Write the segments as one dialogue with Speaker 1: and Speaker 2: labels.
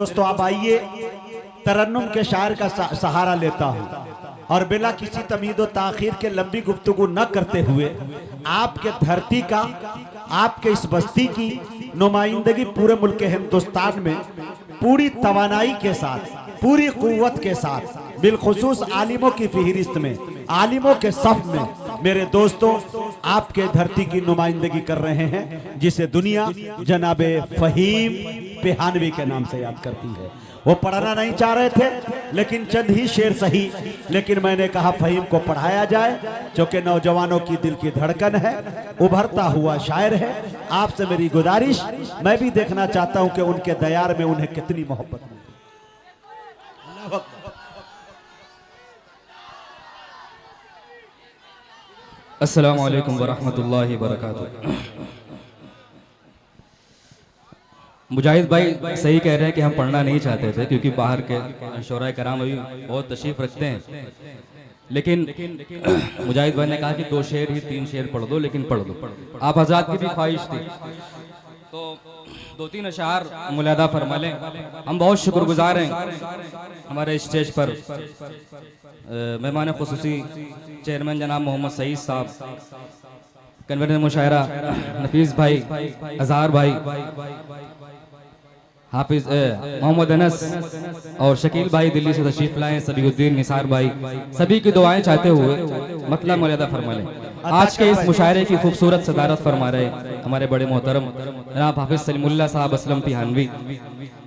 Speaker 1: दोस्तों आप आइए, तरन्नुम के शायर का सहारा लेता हूँ और बिला किसी तमीद व ताखीर के लंबी गुफ्तगू न करते हुए आपके धरती का, आपके इस बस्ती की नुमाइंदगी पूरे मुल्क हिंदुस्तान में पूरी तवानाई के साथ, पूरी कुव्वत के साथ, बिलखुसूस आलिमों की फहरिस्त में, आलिमों के सफ में मेरे दोस्तों आपके धरती की नुमाइंदगी कर रहे हैं, जिसे दुनिया जनाबे फहीम पिहानवी के नाम से याद करती है। वो पढ़ना नहीं चाह रहे थे लेकिन चंद ही शेर सही, लेकिन मैंने कहा फहीम को पढ़ाया जाए, क्योंकि नौजवानों की दिल की धड़कन है, उभरता हुआ शायर है। आपसे मेरी गुजारिश, मैं भी देखना चाहता हूं कि उनके दयार में उन्हें कितनी मोहब्बत है।
Speaker 2: अस्सलामु अलैकुम वरहमतुल्लाहि वबरकातुहू। मुजाहिद भाई सही कह रहे हैं कि हम पढ़ना नहीं चाहते थे, क्योंकि बाहर के शोराए कराम अभी बहुत तशरीफ रखते हैं, लेकिन मुजाहिद भाई ने कहा कि 2 शेर ही 3 शेर पढ़ दो, लेकिन पढ़ दो। आप हज़रात की भी ख्वाहिश थी तो 2-3 अशार मुलादा फरमा लें। हम बहुत शुक्रगुजार हैं हमारे स्टेज पर मेहमान खुसूसी चेयरमैन जनाब मोहम्मद सईद साहब, कन्वीनर मुशायरा नफीस भाई, अजहार भाई, हाफिज मोहम्मद अनस और शकील भाई दिल्ली से तशरीफ लाए, सबीउद्दीन निसार भाई, सभी की दुआएं चाहते हुए मतलब मुलादा फरमा लें। आज के इस मुशायरे की खूबसूरत सदारत फरमा रहे हमारे बड़े मोहतरम जनाब हाफिज सलीमुल्लाह साहब असलम पिहानवी,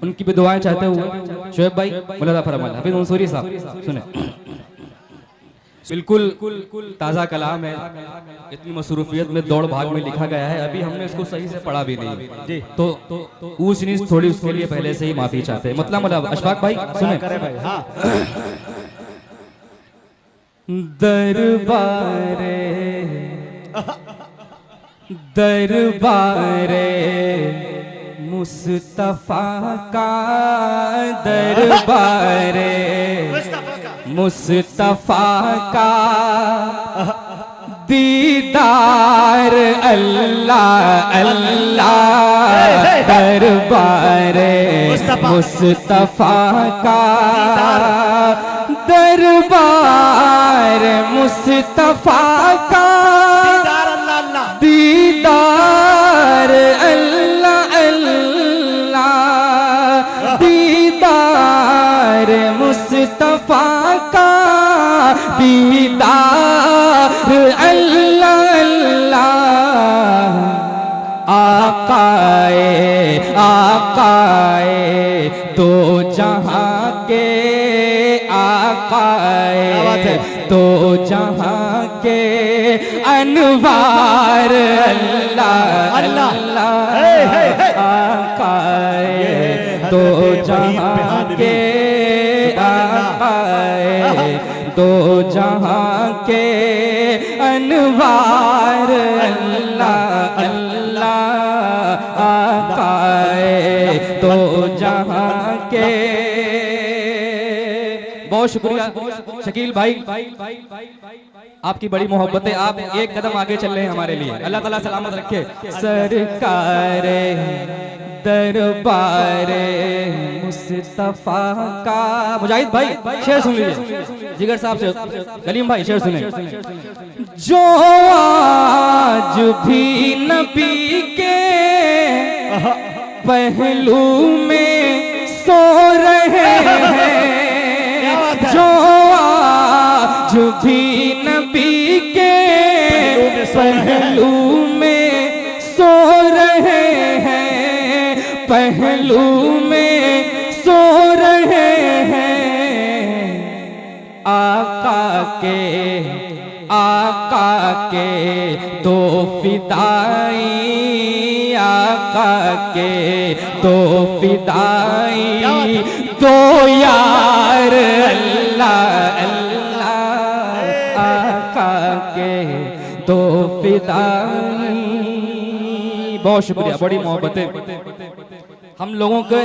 Speaker 2: उनकी भी दुआएं चाहते हुए शोएब भाई मुलादा फरमा लें। हाफिज मंसूरी साहब सुने, बिल्कुल ताज़ा कलाम है, इतनी मसरूफियत में दौड़ भाग में लिखा गया है, अभी हमने इसको सही से पढ़ा भी नहीं, तो ऊंच नीच थोड़ी उसके लिए पहले से ही माफी चाहते हैं। मतलब अशफाक भाई सुने, दरबारे दरबारे मुस्तफा का, दरबारे मुस्तफा का दीदार अल्लाह अल्लाह, दरबारे मुस्तफा का, दरबार मुस्तफा का दीदार अल्लाह अल्लाह, दीदार मुस्तफा का दीदार अल्लाह अल्लाह, आकाए आकाए तो जहां के, आकाए तो जहां के अनवार अल्लाह अल्लाह, आकाए तो जहां के, आकाए तो जहां के अनवार अल्लाह अल्लाह, आकाए तो जहां के। बहुत शुक्रिया शकील भाई, आपकी बड़ी मोहब्बत है, आप एक कदम आगे चल रहे हैं हमारे लिए, अल्लाह ताला सलामत रखे। सरकारे दरबारे मुस्तफा का, मुजाहिद भाई शेर सुन लीजिए, जिगर साहब से कलीम भाई शेर सुने। जो आज भी नबी के पहलू में सो रहे हैं, जो आज भी नबी के पहलू में सो रहे हैं, पहलू में सो रहे हैं, आका के तो फिदाई, आका के तो फिदाई, तो यार अल्लाह अल्लाह, आका के तो फिदाई। बहुत शुक्रिया, बड़ी मोहब्बत है। हम लोगों के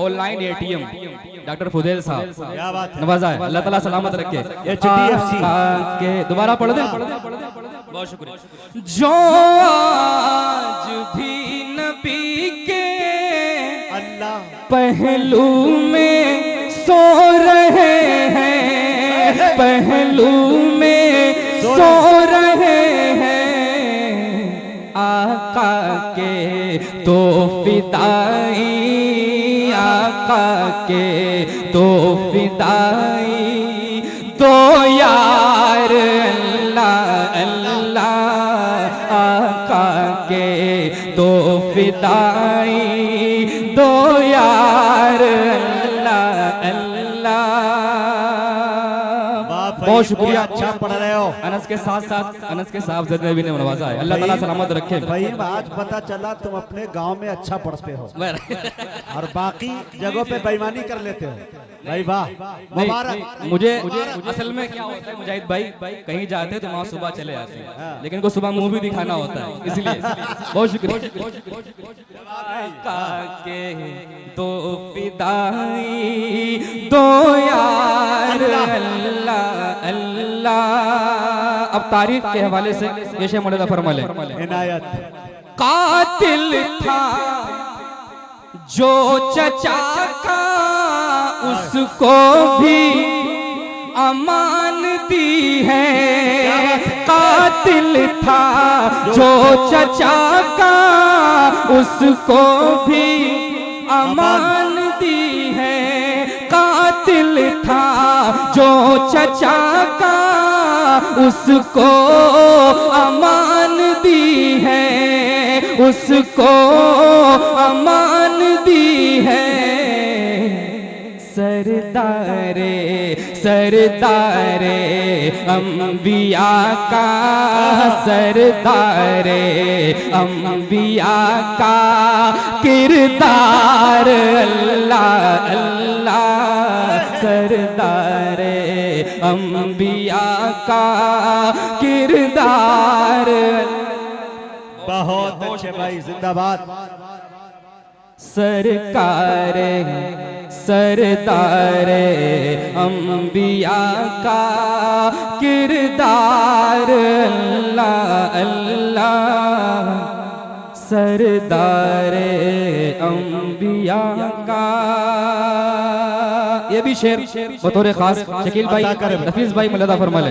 Speaker 2: ऑनलाइन एटीएम डॉक्टर फुदेल साहब नवाजा है, अल्लाह ताला सलामत रखे। HDFC के दोबारा पढ़ दे, बहुत शुक्रिया। जो आज भी नबी के अल्लाह पहलू में सो रहे हैं, पहलू में सो रहे हैं, आका के तो फिदाई, आका के तो फिदाई, दो यार अल्लाह अल्लाह, आका के तो फिदाई, दो यार अल्लाह अल्लाह। बहुत शुक्रिया,
Speaker 1: अच्छा पढ़ रहे हो।
Speaker 2: अनस के साथ साथ अनस के साहब भी ने नवाजा है, अल्लाह ताला सलामत रखे।
Speaker 1: भाई आज पता चला तुम अपने गांव में अच्छा पढ़ते हो और बाकी जगहों पे बेईमानी कर लेते हो। भाई वाह, मुबारक।
Speaker 2: मुझे असल में क्या होता है मुजाहिद भाई, कहीं जाते हैं तो वहाँ सुबह चले आते हैं, लेकिन को सुबह मुंह भी दिखाना होता है, इसलिए बहुत शुक्रिया। के दो फिदाई, दो यार अल्लाह अल्लाह। अब तारीख के हवाले से ये शेख मौलाना फरमा ले,
Speaker 1: इनायत।
Speaker 2: कातिल था जो चचा का, उसको भी अमान दी है। कातिल था जो चचा का, उसको भी अमान दी है। कातिल था जो चचा का, उसको अमान दी है, उसको अमान दी है। सरदारे सरदारे अंबिया का, सरदारे अंबिया का किरदार अल्लाह अल्लाह, सरदारे अंबिया का किरदार।
Speaker 1: बहुत अच्छे भाई, जिंदाबाद।
Speaker 2: सरकारे सरदारे अंबिया का किरदार अल्लाह अल्लाह, सरदारे अंबिया का। ये भी शेर बतौर खास शकील भाई, नफीस भाई मलदा फरमा ले।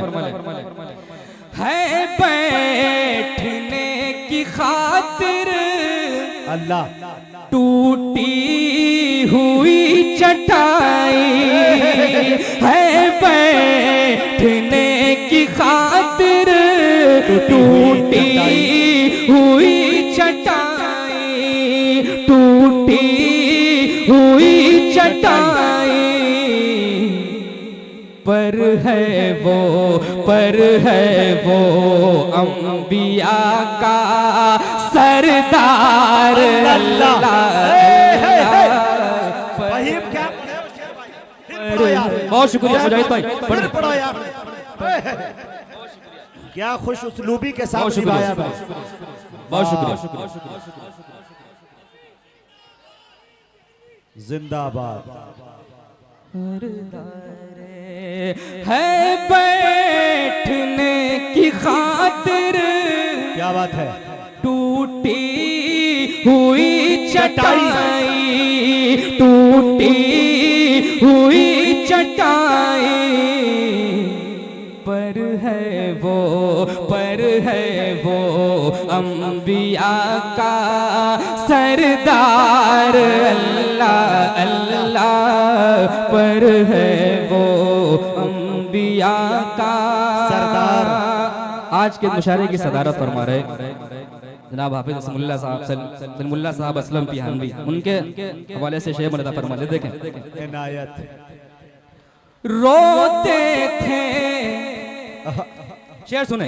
Speaker 2: है बैठने की खातिर
Speaker 1: अल्लाह
Speaker 2: टूटी हुई चटाई, है बैठने की खातिर टूटी हुई चटाई, टूटी हुई चटाई। पर है वो अंबिया का सरदार अल्लाह। बहुत शुक्रिया मुजाहिद भाई,
Speaker 1: पढ़ो यार। क्या खुश उसलूबी के साथ निभाया भाई,
Speaker 2: बहुत शुक्रिया।
Speaker 1: जिंदाबाद।
Speaker 2: है बैठने की खातिर,
Speaker 1: क्या बात है,
Speaker 2: टूटी हुई चटाई, टूटी हुई चटाई। पर है वो अंबिया का सरदार अल्लाह अल्लाह, पर है वो अंबिया का सरदार। आज के मुशायरे की सदारत फरमा रहे जनाब हाफिज सलीमुल्लाह साहब असलम पिहानवी, उनके हवाले से शेर मलदा फरमा ले। देखें,
Speaker 1: इनायत।
Speaker 2: रोते थे, शेर सुने,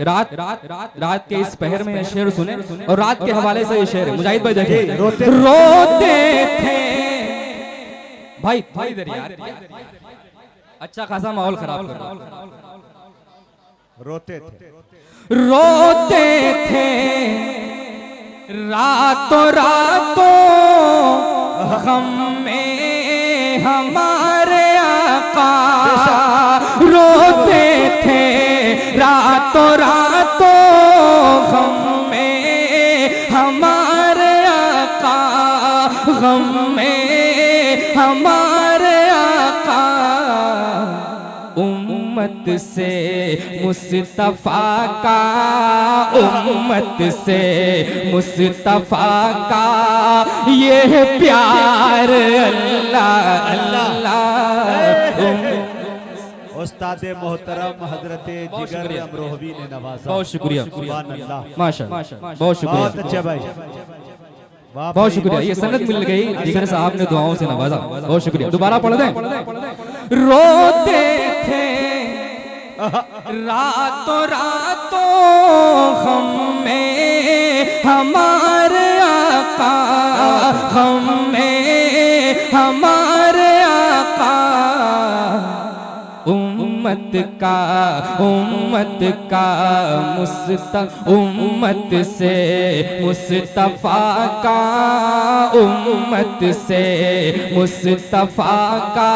Speaker 2: रात रात रात रात के इस पहर में शेर सुने, और रात के हवाले से ये शेर है मुजाहिद भाई। देखें, रोते थे भाई, भाई इधर यार, अच्छा खासा माहौल खराब कर रहा।
Speaker 1: रोते थे
Speaker 2: रातों रातों गम में हमारे आका, रोते थे रातों रातों गम में हमारे आका, गम में हमारे आका, उम्मत से मुस्तफा का, उम्मत से मुस्तफा का ये प्यार अल्लाह अल्लाह।
Speaker 1: उस्ताद मोहतरम हजरत जिगर अमरोहवी ने नवाजा।
Speaker 2: बहुत शुक्रिया,
Speaker 1: सुभान अल्लाह,
Speaker 2: माशाअल्लाह, बहुत शुक्रिया,
Speaker 1: बहुत अच्छा भाई,
Speaker 2: बहुत शुक्रिया। ये सनद मिल गई, जिगर साहब ने दुआओं से नवाजा, बहुत शुक्रिया। दोबारा पढ़ दें। रोते थे रातों रातों हम में हमारे आका, हम में हमारे आका, उम्मत का उम्मत से मुस्तफा का, उम्मत से मुस्तफा का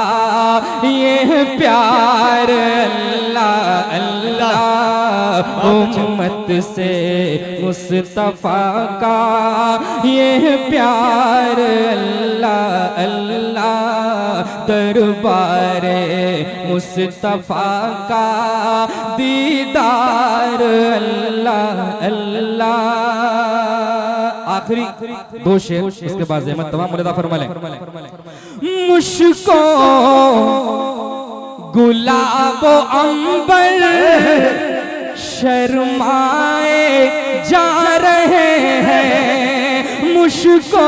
Speaker 2: ये प्यार अल्लाह अल्लाह, उम्मत से मुस्तफा का ये प्यार अल्लाह अल्लाह। दरबारे मुस्तफा का दीदार अल्लाह अल्लाह। आखिरी दो शेर, इसके बाद ज़हमत तमाम मुलादा फरमा लें। मुझको गुलाब अंबर शर्माए जा रहे हैं, मुझको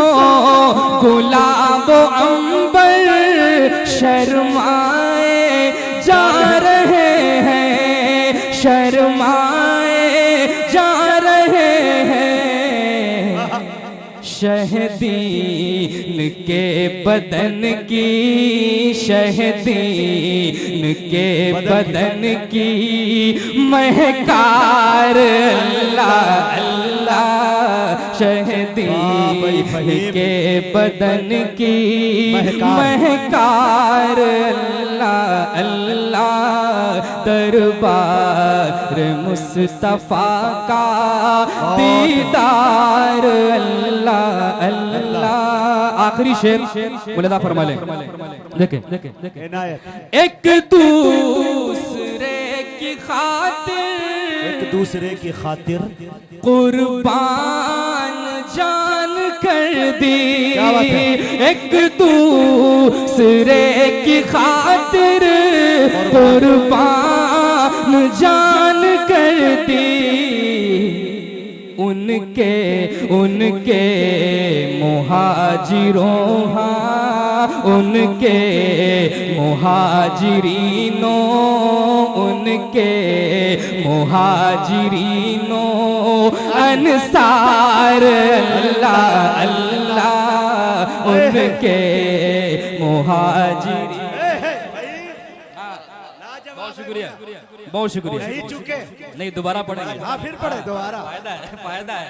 Speaker 2: गुलाब अंबर शर्माए जा रहे हैं, शर्माए जा रहे हैं। शहदीन के बदन की, शहदीन के बदन की महकार अल्लाह अल्लाह, शहदीन के बदन की महकार अल्लाह अल्लाह। दरबार मुस्तफा का दीदार अल्लाह अल्लाह। आखिरी शेर मुलादा फरमा लें। देखें
Speaker 1: इनायत।
Speaker 2: एक दूसरे की खातिर,
Speaker 1: एक दूसरे की खातिर
Speaker 2: कुर्बान जान कर दी,
Speaker 1: क्या बात है?
Speaker 2: एक दूसरे की खातिर कुर्बान जान कर दी। उनके मुहाजिरों, उनके मुहाजिरीनों, उनके मुहाजिरीनों अंसार अल्लाह अल्लाह, उनके मुहाजिरी। बहुत शुक्रिया, बहुत शुक्रिया।
Speaker 1: नहीं चुके,
Speaker 2: नहीं दोबारा पढ़ेंगे।
Speaker 1: हाँ फिर पढ़े दोबारा।
Speaker 2: फायदा है।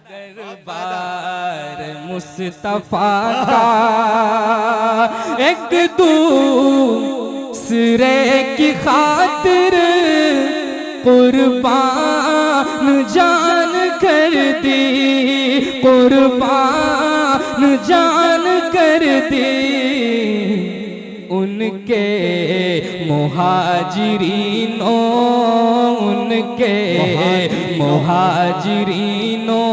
Speaker 2: दरबार मुस्तफा का एक दूसरे की खातिर कुर्बान जान कर दी, कुर्बान जान कर दी। उनके मुहाजिरीनों, उनके मुहाजिरीनों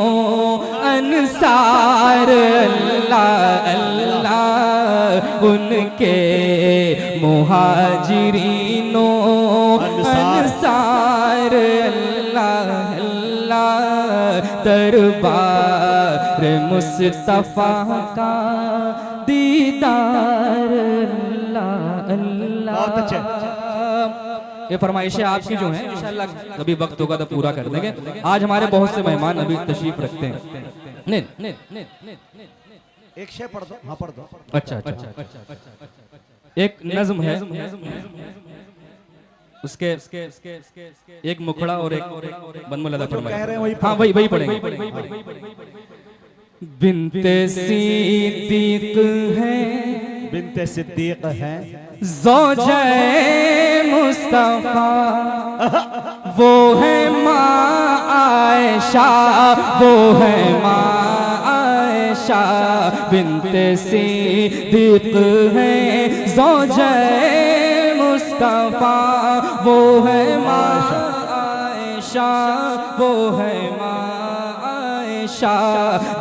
Speaker 2: अंसार अल्लाह अल्लाह, उनके मुहाजिरीनों अंसार अल्लाह अल्लाह। दरबार मुस्तफा का दीदार अल्लाह अल्लाह।
Speaker 1: बहुत अच्छे।
Speaker 2: ये फरमाइशें आपकी जो हैं इंशाअल्लाह कभी वक्त होगा तो पूरा कर देंगे। आज हमारे बहुत से मेहमान अभी तशरीफ रखते हैं। नहीं
Speaker 1: एक शेर पढ़ दो। हाँ पढ़ दो।
Speaker 2: अच्छा अच्छा, एक नज्म है, उसके एक मुखड़ा और एक बंदमुलादा फरमाइए।
Speaker 1: कह रहे हैं वही।
Speaker 2: हाँ वही पढ़ेंगे। बिनते सिद्दीक है,
Speaker 1: बिनते सिद्दीक है,
Speaker 2: ज़ौजे मुस्तफा, वो है माँ आयशा, वो है माँ आयशा। आयशा बिन्ते सिद्दीक है ज़ौजे मुस्तफ़ा, वो है माँ आयशा, वो है माँ आयशा,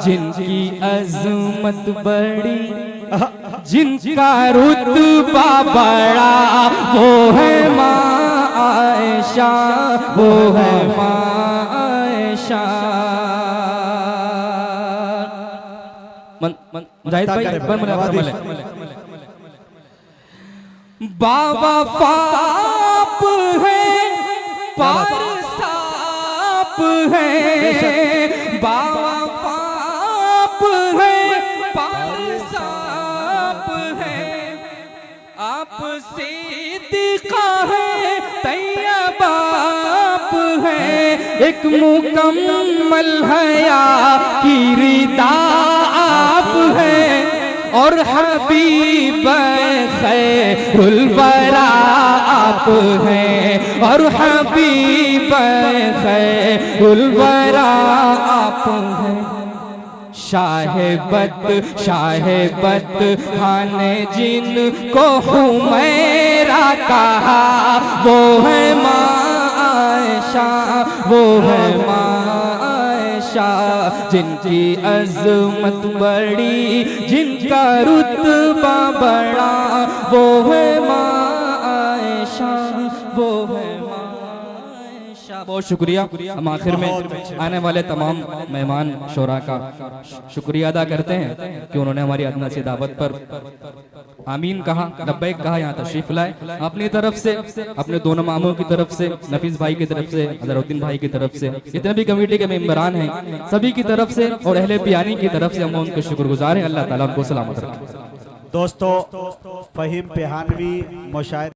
Speaker 2: जिनकी अज़मत बड़ी, जिनका रुतबा बड़ा, वो है माँ आयशा, वो है माँ आयशा। मुजाहिद भाई बाबा फाप है, पार साप है, बाबा फाप है, पार साप है, आप सिद्दीक़ा है, तैयबा बाप है, एक मुकम्मल हया की रिदा आप है, और हबीब खैरुल वरा आप हैं, और हबीब खैरुल वरा आप हैं। शाहिबत खाने जिनको हुमैरा कहा, वो है माँ आयशा, वो है माँ आयशा, जिनकी अज़मत बड़ी, जिनका रुतबा बड़ा, वो है माँ आयशा, वो है माँ आयशा। बहुत शुक्रिया। हम आखिर में आने वाले तमाम मेहमान शोरा का शुक्रिया अदा करते हैं कि उन्होंने हमारी अदना सी दावत पर आमीन कहा, लब्बैक कहा, यहाँ तशरीफ लाए। अपनी तरफ से, अपने दोनों मामों की तरफ से, नफीस भाई की तरफ से, अज़हरुद्दीन भाई की तरफ से, जितने भी कमेटी के मेंबरान हैं सभी की तरफ से और अहले पियानी की तरफ से हम उनके शुक्रगुजार हैं। अल्लाह ताला उनको सलामत रखे।
Speaker 1: दोस्तों, फ़हीम पेहानवी मुशाहिद